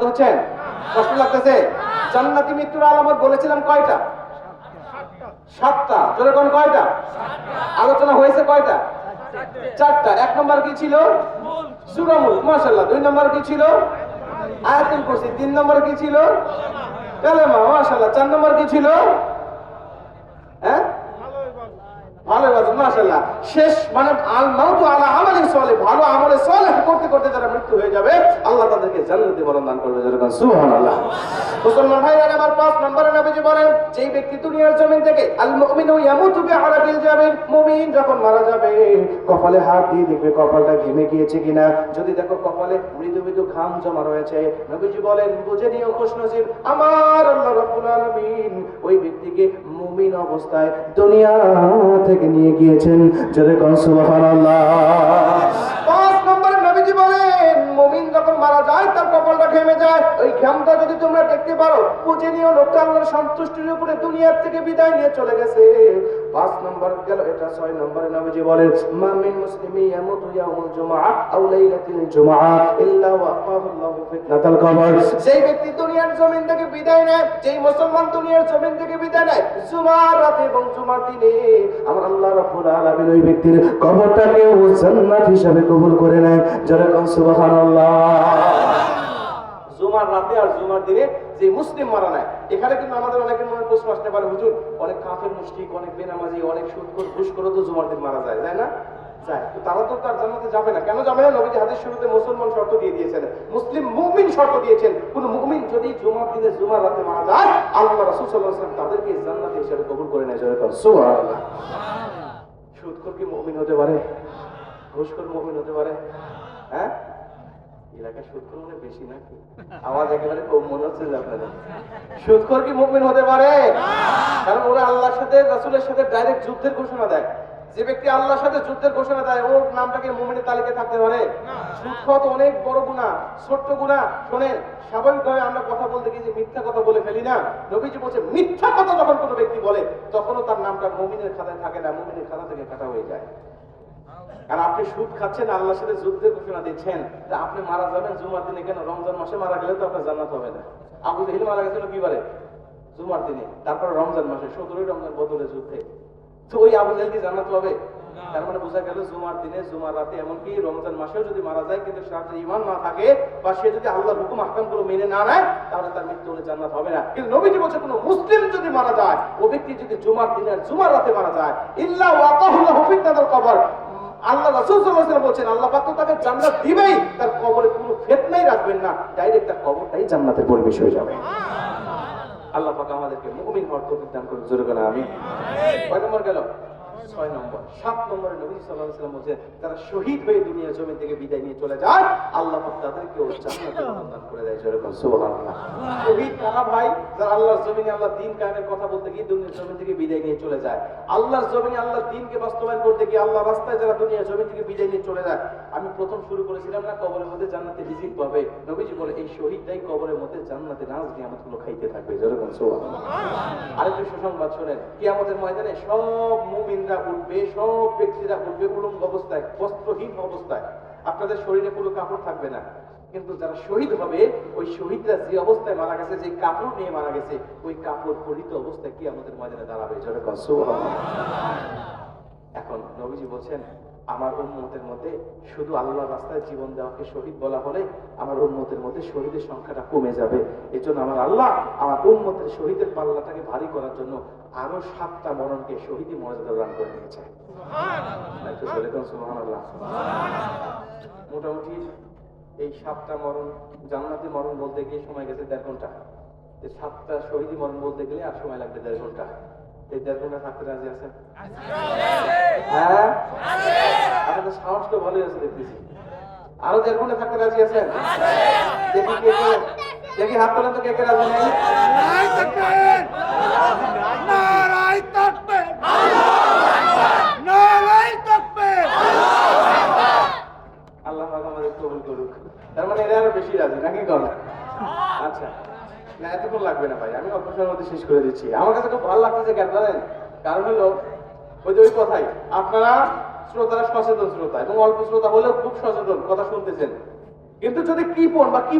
বিরক্ত হচ্ছেন? কষ্ট লাগতেছে? জান্নাতি মৃত্যুর আলামত বলেছিলাম কয়টা? 7টা। জোরে কোন কয়টা? আলোচনা হয়েছে কয়টা? 4টা। 1 নম্বর কি ছিল? সূরা মুলক, মাশাআল্লাহ। 2 নম্বর কি ছিল? আয়াতুল কুরসি। 3 নম্বর কি ছিল? কালেমা, মাশাআল্লাহ। 4 নম্বর কি ছিল? হ্যাঁ, ভালো ইবাদত, মাশাআল্লাহ। শেষ মানে আল মাউতু আলা আমালিন সালিহ, ভালো আমলে সালেহ করতে করতে যারা মৃত্যু হয়ে যাবে আল্লাহ তাদেরকে জান্নাতে মরণ দান করবে। যারা সুবহানাল্লাহ। মুসলমান ভাইরা আমার 5 নম্বরে নবীজি বলেন, যেই ব্যক্তি দুনিয়ার জমিন থেকে আল মুমিনু ইয়ামুতু বিআরাকিল জাবিন, মুমিন যখন মারা যাবে কপালে হাত দিয়ে দেখবে কপালটা ঘেমে গিয়েছে কিনা। যদি দেখো কপালে মৃদু মৃদু ঘাম জমা রয়েছে, নবীজি বলেন বুঝে নিও খুশনসিব, আমার আল্লাহ রাব্বুল আলামিন ওই ব্যক্তিকে মুমিন অবস্থায় দুনিয়া থেকে নিয়ে গিয়েছেন। জোরে কোন সুবহানাল্লাহ। 5 নম্বরে নবীজি বলেন, মুমিন যখন মারা যায় তার কপালটা ঘেমে যায়, ওই ঘামটা যদি তোমরা দেখতে পারো বুঝে নিও লোকটা আল্লাহর সন্তুষ্টির উপরে দুনিয়া থেকে বিদায় নিয়ে চলে গেছে। 5 নম্বর গেল এটা। 6 নম্বরে নবীজি বলেন, মা মিন মুসলিমি ইয়ামুতু ইয়াউমুল জুমআ আও লাইলাতুল জুমআ ইল্লা ওয়াকাহু আল্লাহু ফিতনাতাল কবর। যেই ব্যক্তি দুনিয়ার জমিন থেকে বিদায় নেয়, যেই মুসলমান দুনিয়ার জমিন থেকে বিদায় নেয় জুমার রাতে এবং জুমার দিনে, আমার আল্লাহ রাব্বুল আলামিন ওই ব্যক্তির কবরটাকে জান্নাত হিসাবে কবুল করে নেয়। যারা কোন সুবহানাল্লাহ। জুমার রাতে আর জুমার দিনে যে মুসলিম মারা নেয়, এখানে কিন্তু আমাদের অনেকের মনে প্রশ্ন আসতে পারে, হুজুর অনেক কাফের মুশরিক, অনেক বেনামাজি, অনেক সুদখোর, ঘুষখোর তো জুমার দিন মারা যায়, যায় না? যায়। তো তারা তো তার জান্নাতে যাবে না। কেন যাবে না? নবীজি হাদিস শুরুতে মুসলমান শর্ত দিয়ে দিয়েছেন, মুসলিম মুমিন শর্ত দিয়েছেন। কোন মুমিন যদি জুমার দিনে জুমার রাতে মারা যায় আল্লাহ রাসূল সাল্লাল্লাহু আলাইহি ওয়াসাল্লাম তাদেরকে জান্নাতে হিসেবে কবুল করে নেয়। সুবহানাল্লাহ। সুদখোর কি মুমিন হতে পারে? ঘুষখোর মুমিন হতে পারে? হ্যাঁ, এলাকায় সুদখোর মনে বেশি নাকি? আওয়াজ একেবারে কম মনে হচ্ছে যে আপনাদের। সুদখোর কি মুমিন হতে পারে? কারণ ওরা আল্লাহর সাথে রাসূলের সাথে ডাইরেক্ট যুদ্ধের ঘোষণা দেয়। যে ব্যক্তি আল্লাহর সাথে যুদ্ধের ঘোষণা দেয় ওর নামটাকে মুমিনের তালিকায় থাকতে পারে? সুদখোর তো অনেক বড় গুনাহ, ছোট্ট গুনাহ। শোনেন, স্বাভাবিকভাবে আমরা কথা বলতে গিয়ে যে মিথ্যা কথা বলে ফেলি না, নবীজি বলছে মিথ্যা কথা যখন কোনো ব্যক্তি বলে তখনও তার নামটা মুমিনের খাতায় থাকে না, মুমিনের খাতা থেকে কাটা হয়ে যায়। আর আপনি সুদ খাচ্ছেন, আল্লাহর সাথে যুদ্ধের ঘোষণা দিচ্ছেন, যে আপনি মারা যাবেন জুমার দিনে। কেন? রমজান মাসে মারা গেলে তো আপনার জান্নাত হবে না। আবু জাহেল মারা গেছিল কি বারে? জুমার দিনে। তারপর রমজান মাসে 17ই রমজান বদরের যুদ্ধে। তো ওই আবু জাহেল কি জান্নাত পাবে? তার মানে বোঝা গেল জুমার দিনে জুমার রাতে, এমনকি রমজান মাসেও যদি মারা যায় কিন্তু তার ঈমান না থাকে বা সে যদি আল্লাহর হুকুম আহকামগুলো মেনে না নেয় তাহলে তার মৃত্যু হলে জান্নাত হবে না। কিন্তু নবীজি বলছে কোনো মুসলিম যদি মারা যায়, ও ব্যক্তি যদি জুমার দিনে আর জুমার রাতে মারা যায়, ইল্লা ওয়াকাহু আল্লাহু ফিতনাতাল কবর, আল্লাহ রাসূল সাল্লাল্লাহু আলাইহি ওয়াসাল্লাম বলেন আল্লাহ পাক তো তাকে জান্নাত দিবেই, তার কবরে কোনো ফিতনাই রাখবেন না, ডাইরেক্ট তার কবরটাই জান্নাতের পরিবেশ হয়ে যাবে। আল্লাহ পাক আমাদেরকে মুমিন হওয়ার তৌফিক দান করুন। জোরে বলেন আমিন। কয় নম্বর গেল? 6 নম্বর। 7 নম্বরে নবী সাল্লাল্লাহু আলাইহি ওয়াসাল্লাম বলেন যারা শহীদ হয়ে দুনিয়ার জমিন থেকে বিদায় নিয়ে চলে যায় আল্লাহ পাক তাদেরকে জান্নাতে দান করে দেয়। জোরে বলেন সুবহানাল্লাহ। শহীদ কারা ভাই? যারা আল্লাহর জমিনে আল্লাহর দ্বীন কায়েমের কথা বলতে গিয়ে দুনিয়ার জমিন থেকে বিদায় নিয়ে চলে যায়। আল্লাহর জমিনে আল্লাহর দ্বীনকে বাস্তবায়ন করতে গিয়ে আল্লাহর রাস্তায় যারা দুনিয়ার জমিন থেকে বিদায় নিয়ে চলে যায়। আমি প্রথম শুরু করেছিলাম না, কবরের মধ্যে জান্নাতে রিজিক পাবে। নবীজি বলে এই শহীদটাই কবরের মধ্যে জান্নাতে নাজ নিয়ামতগুলো খাইতে থাকবে। জোরে বলেন সুবহানাল্লাহ। আরেকটা সুসংবাদ শুনেন, কিয়ামতের ময়দানে সব মুমিনরা উঠবে, সব ব্যক্তিরা উঠবে উলঙ্গ অবস্থায়, বস্ত্রহীন অবস্থায়। আপনাদের শরীরে কোনো কাপড় থাকবে না। কিন্তু যারা শহীদ হবে ওই শহীদরা যে অবস্থায় মারা গেছে, যে কাপড় নিয়ে মারা গেছে, ওই কাপড় পরিহিত অবস্থায় কিয়ামতের ময়দানে দাঁড়াবে। জোরে বলেন সুবহানাল্লাহ। এখন নবীজি বলছেন আমার উম্মতের মধ্যে শুধু আল্লাহর রাস্তায় জীবন দেওয়াকে শহীদ বলা হলে আমার উম্মতের মধ্যে শহীদের সংখ্যাটা কমে যাবে। এজন্য আমার আল্লাহ আমার উম্মতের শহীদের পাল্লাটাকে ভারী করার জন্য আরো 7টা মরণকে শহীদি মর্যাদা দান করে দিয়েছে। সুবহানাল্লাহ। মোটামুটি এই 7টা মরণ জান্নাতি মরণ বলতে গিয়ে সময় গেছে 1.5 ঘন্টা। এই 7টা শহীদি মরণ বলতে গেলে আর সময় লাগবে 1.5 ঘন্টা। এই 1.5 ঘন্টা থাকতে রাজি আছেন? হ্যাঁ, আপনাদের সাহস তো ভালোই আছে দেখতেছি। আরো 1.5 ঘন্টা থাকতে রাজি আছেন? দেখি কে কে, দেখি হাত তোলেন তো কে কে রাজি নেই। আল্লাহ আমাদের কবুল করুক। তার মানে এরা আরো বেশি রাজি নাকি? কম? আচ্ছা, না এতক্ষণ লাগবে না ভাই, আমি অল্প সময়ের মধ্যে শেষ করে দিচ্ছি। আমার কাছে খুব ভালো লাগতেছে কেন জানেন? কারণ হলো ওই কথাই, আপনারা শ্রোতারা সচেতন শ্রোতা এবং অল্প শ্রোতা হলেও খুব সচেতন, কথা শুনতেছেন। কিন্তু যদি কৃপণ বা কি